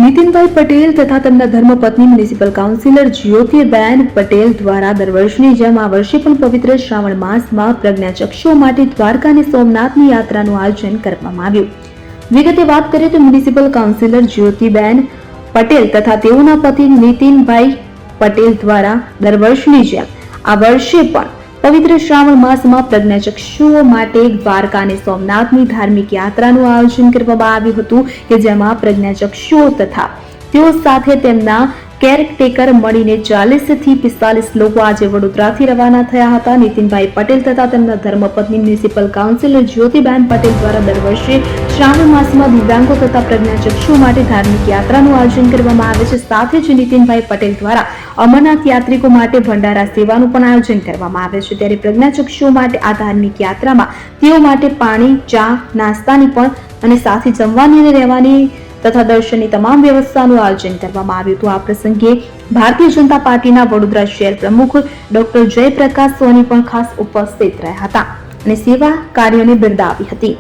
નીતિનભાઈ પટેલ તથા તેમના ધર્મપત્ની મ્યુનિસિપલ કાઉન્સિલર જ્યોતિબેન પટેલ દ્વારા દર વર્ષની જેમ આ વર્ષે પણ પવિત્ર શ્રાવણ માસમાં પ્રજ્ઞાચક્ષુઓ માટે દ્વારકા અને સોમનાથની યાત્રાનું આયોજન કરવામાં આવ્યું. વિગતે વાત કરીએ તો મ્યુનિસિપલ કાઉન્સિલર જ્યોતિબેન પટેલ તથા તેઓના પતિ નીતિનભાઈ પટેલ દ્વારા દર વર્ષની જેમ આ વર્ષે પણ પવિત્ર શ્રાવણ માસમાં પ્રજ્ઞાચક્ષુઓ માટે દ્વારકા અને સોમનાથની ધાર્મિક યાત્રાનું આયોજન કરવામાં આવ્યું હતું કે જેમાં પ્રજ્ઞાચક્ષુઓ તથા તેઓ સાથે તેમના કેરટેકર મળીને 40 થી 45 લોકો આજે વડોદરાથી રવાના થયા હતા. નીતિનભાઈ પટેલ તથા તેમના ધર્મપત્ની મ્યુનિસિપલ કાઉન્સિલર જ્યોતિબેન પટેલ દ્વારા દર વર્ષે શ્રાવણ માસમાં દિવ્યાંગો તથા પ્રજ્ઞાચક્ષુઓ માટે ધાર્મિક યાત્રાનું આયોજન કરવામાં આવે છે. સાથે જ નીતિનભાઈ પટેલ દ્વારા અમરનાથ યાત્રિકો માટે ભંડારા સેવાનું પણ આયોજન કરવામાં આવે છે. ત્યારે પ્રજ્ઞાચક્ષુઓ માટે આ ધાર્મિક યાત્રામાં તેઓ માટે પાણી, ચા, નાસ્તાની પણ અને સાથે જમવાની અને રહેવાની તથા દર્શનની તમામ વ્યવસ્થાનું આયોજન કરવામાં આવ્યું હતું. આ પ્રસંગે ભારતીય જનતા પાર્ટીના વડોદરા શહેર પ્રમુખ ડોક્ટર જયપ્રકાશ સોની પણ ખાસ ઉપસ્થિત રહ્યા હતા અને સેવા કાર્યોને બિરદાવી હતી.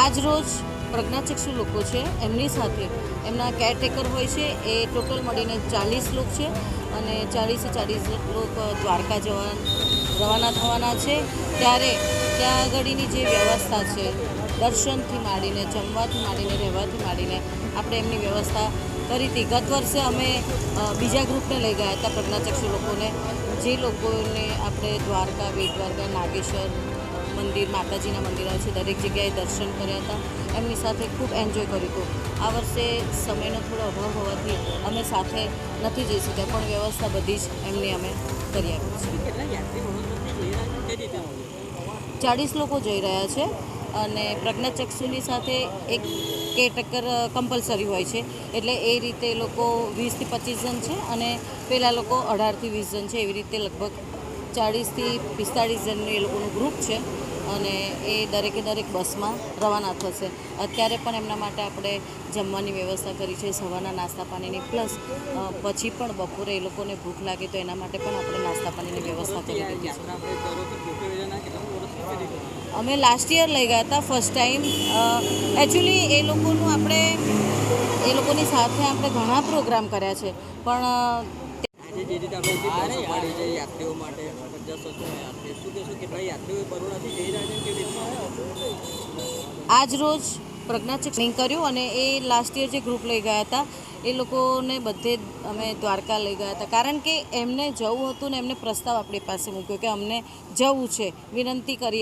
આજ રોજ પ્રજ્ઞાચક્ષુ લોકો છે એમની સાથે એમના કેરટેકર હોય છે એ ટોટલ મળીને 40 લોકો છે અને 40 લોકો દ્વારકા રવાના થવાના છે. ત્યારે ત્યાં આગળની જે વ્યવસ્થા છે દર્શનથી માંડીને જમવાથી માંડીને રહેવાથી માંડીને આપણે એમની વ્યવસ્થા કરી હતી. ગત વર્ષે અમે બીજા ગ્રુપને લઈ ગયા હતા પ્રજ્ઞાચક્ષુ લોકોને, જે લોકોને આપણે દ્વારકા, બેટ દ્વારકા, નાગેશ્વર મંદિર, માતાજીના મંદિરો છે દરેક જગ્યાએ દર્શન કર્યા હતા. એમની સાથે ખૂબ એન્જોય કર્યું હતું. આ વર્ષે સમયનો થોડો અભાવ હોવાથી અમે સાથે નથી જઈ શક્યા, પણ વ્યવસ્થા બધી જ એમની અમે કરી આપી છે. 40 લોકો જઈ રહ્યા છે અને પ્રજ્ઞાચક્ષુની સાથે એક કેરટેકર કમ્પલસરી હોય છે, એટલે એ રીતે એ લોકો 20 થી 25 જણ છે અને પેલા લોકો 18 થી 20 જણ છે. એવી રીતે લગભગ 40 થી 45 જણનું એ લોકોનું ગ્રુપ છે અને એ દરેકે દરેક બસમાં રવાના થશે. અત્યારે પણ એમના માટે આપણે જમવાની વ્યવસ્થા કરી છે, સવારના નાસ્તા પાણીની, પ્લસ પછી પણ બપોરે એ લોકોને ભૂખ લાગે તો એના માટે પણ આપણે નાસ્તા પાણીની વ્યવસ્થા કરી દીધી છે. અમે લાસ્ટ યર લઈ ગયા હતા ફર્સ્ટ ટાઈમ. એકચ્યુઅલી એ લોકોની સાથે આપણે ઘણા પ્રોગ્રામ કર્યા છે, પણ આજ રોજ પ્રજ્ઞાચક્ષુ કર્યું અને એ લાસ્ટ યર જે ગ્રુપ લઈ ગયા હતા એ લોકોને બધે અમે દ્વારકા લઈ ગયા હતા, કારણ કે એમને જવું હતું ને એમને પ્રસ્તાવ આપણી પાસે મૂક્યો કે અમને જવું છે, વિનંતી કરી.